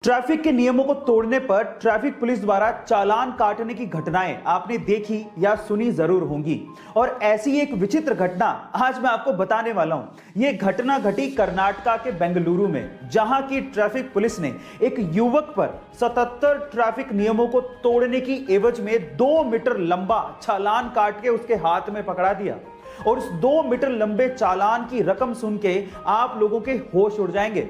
Traffic के नियमों को तोड़ने पर ट्रैफिक पुलिस द्वारा चालान काटने की घटनाएं आपने देखी या सुनी जरूर होंगी। और ऐसी एक विचित्र घटना आज मैं आपको बताने वाला हूं। यह घटना घटी कर्नाटका के बेंगलुरु में, जहां की ट्रैफिक पुलिस ने एक युवक पर 77 ट्रैफिक नियमों को तोड़ने की एवज में 2 मीटर लंबा चालान काट के उसके हाथ में पकड़ा दिया। और उस 2 मीटर लंबे चालान की रकम सुन के आप लोगों के होश उड़ जाएंगे।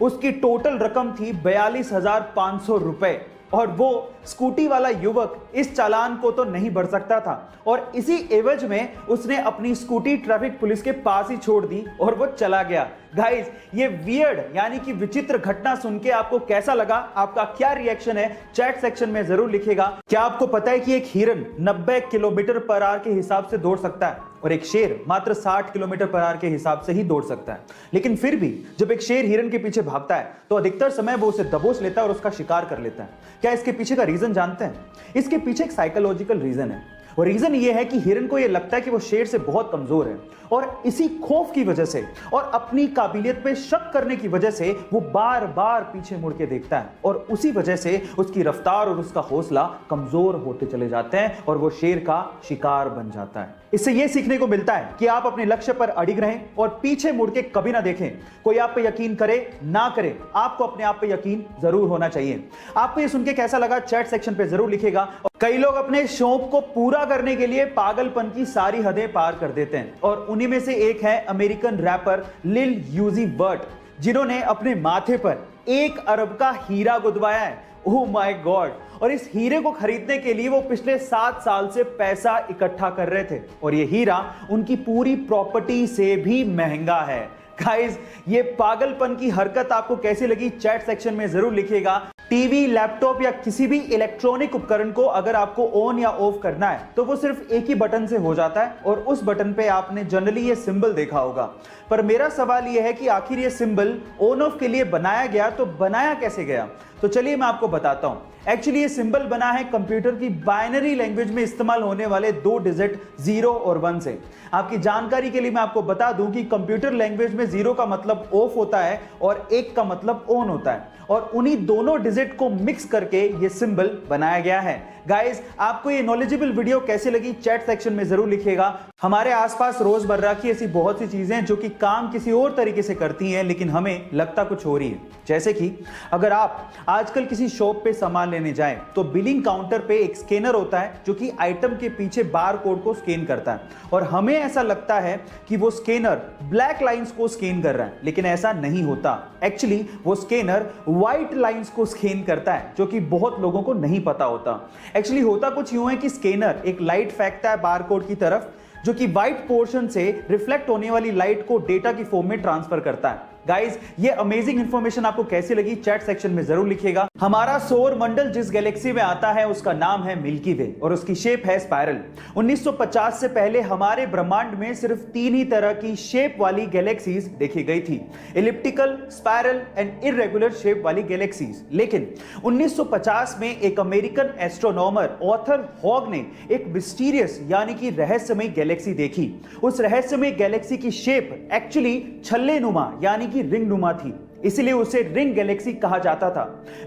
उसकी टोटल रकम थी 42,500 रुपए। और वो स्कूटी वाला युवक इस चालान को तो नहीं भर सकता था और इसी एवज में उसने अपनी स्कूटी ट्रैफिक पुलिस के पास ही छोड़ दी और वो चला गया। गाइस, ये वियर्ड यानी कि विचित्र घटना सुन के आपको कैसा लगा? आपका क्या रिएक्शन है? चैट सेक्शन में जरूर लिखिएगा। क्या आपको पता है कि एक हिरन 90 किलोमीटर पर आवर के हिसाब से दौड़ सकता है और एक शेर मात्र 60 किलोमीटर पर आवर के हिसाब से ही दौड़ सकता है? लेकिन फिर भी जब एक शेर हिरन के पीछे भागता है तो अधिकतर समय वो उसे दबोच लेता है और उसका शिकार कर लेता है। क्या इसके पीछे का रीजन जानते हैं? इसके पीछे एक साइकोलॉजिकल रीजन है और रीजन ये है कि हिरन को ये लगता है कि वो शेर से बहुत कमजोर है और इसी खौफ की वजह से और अपनी काबिलियत पे शक करने की वजह से वो बार बार पीछे मुड़ के देखता है और उसी वजह से उसकी रफ्तार और उसका हौसला कमजोर होते चले जाते हैं और वो शेर का शिकार बन जाता है। इससे ये सीखने को मिलता है कि आप अपने लक्ष्य पर अडिग रहें और पीछे मुड़ के कभी ना देखें। कोई आप पे यकीन करे ना करे, आपको अपने आप पे यकीन जरूर होना चाहिए। आपको ये सुन के कैसा लगा? चैट सेक्शन पे जरूर लिखेगा। कई लोग अपने शौक को पूरा करने के लिए पागलपन की सारी हदें पार कर देते हैं और उन्हीं में से एक है अमेरिकन रैपर लिल यूजी वर्ट, जिन्होंने अपने माथे पर 1 अरब का हीरा गुदवाया है। Oh my God! और इस हीरे को खरीदने के लिए वो पिछले 7 साल से पैसा इकट्ठा कर रहे थे और ये हीरा उनकी पूरी प्रॉपर्टी से भी महंगा है। गाइस, ये पागलपन की हरकत आपको कैसी लगी? चैट सेक्शन में जरूर लिखिएगा। टीवी, लैपटॉप या किसी भी इलेक्ट्रॉनिक उपकरण को अगर आपको ऑन या ऑफ करना है तो वो सिर्फ एक ही बटन से हो जाता है और उस बटन पे आपने जनरली ये सिंबल देखा होगा। पर मेरा सवाल ये है कि आखिर ये सिंबल ऑन ऑफ के लिए बनाया गया तो बनाया कैसे गया? तो चलिए मैं आपको बताता हूं। एक्चुअली ये सिंबल बना है कंप्यूटर की बाइनरी लैंग्वेज में इस्तेमाल होने वाले 2 डिजिट 0 और 1 से। आपकी जानकारी के लिए मैं आपको बता दूं कि कंप्यूटर लैंग्वेज में 0 का मतलब ऑफ होता है और 1 का मतलब ऑन होता है और उन्हीं दोनों डिजिट को मिक्स करके ये सिंबल बनाया गया है। गाइस, आपको ये नॉलेजेबल वीडियो कैसी लगी? चैट सेक्शन में जरूर लिखिएगा। हमारे आसपास रोजमर्रा की ऐसी बहुत सी चीजें जो कि काम किसी और तरीके से करती हैं लेकिन हमें लगता कुछ और ही है। जैसे कि अगर आप आजकल किसी शॉप पे सामान लेने जाएं तो बिलिंग काउंटर पे एक स्कैनर होता है जो कि आइटम के पीछे बार कोड को स्कैन करता है और हमें ऐसा लगता है कि वो स्कैनर ब्लैक लाइंस को स्कैन कर रहा है, लेकिन ऐसा नहीं होता। एक्चुअली वो स्कैनर व्हाइट लाइंस को स्कैन करता है, जो कि बहुत लोगों को नहीं पता होता। एक्चुअली होता कुछ यूं है कि स्कैनर एक लाइट फेंकता है बारकोड की तरफ, जो कि व्हाइट पोर्शन से रिफ्लेक्ट होने वाली लाइट को डेटा की फॉर्म में ट्रांसफर करता है। गाइस, ये अमेजिंग इंफॉर्मेशन आपको कैसी लगी? चैट सेक्शन में जरूर लिखिएगा। हमारा सौर मंडल जिस गैलेक्सी में आता है उसका नाम है मिल्की वे और उसकी शेप है स्पाइरल। 1950 से पहले हमारे ब्रह्मांड में सिर्फ 3 ही तरह की शेप वाली गैलेक्सीज देखी गई थी, elliptical, spiral and irregular shape वाली गैलेक्सीज। लेकिन 1950 में एक अमेरिकन एस्ट्रोनॉमर ऑथर हॉग ने एक मिस्टीरियस यानी कि रहस्यमय गैलेक्सी देखी। उस रहस्यमय गैलेक्सी की शेप एक्चुअली छल्ले नुमा यानी कि रिंग नुमा थी, इसलिए उसे रिंग गैलेक्सी कहा जाता था।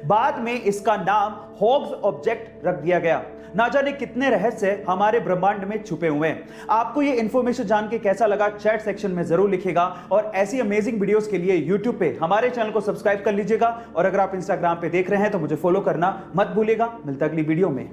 बाद में इसका नाम हॉग्स ऑब्जेक्ट रख दिया गया। ना जाने कितने रहस्य हमारे ब्रह्मांड में छुपे हुए हैं। आपको ये इंफॉर्मेशन जान के कैसा लगा? चैट सेक्शन में जरूर लिखिएगा और ऐसी अमेजिंग वीडियोस के लिए यूट्यूब पे हमारे चैनल को सब्सक्राइब कर लीजिएगा और अगर आप इंस्टाग्राम पे देख रहे हैं तो मुझे फॉलो करना मत भूलिएगा। मिलता अगली वीडियो में।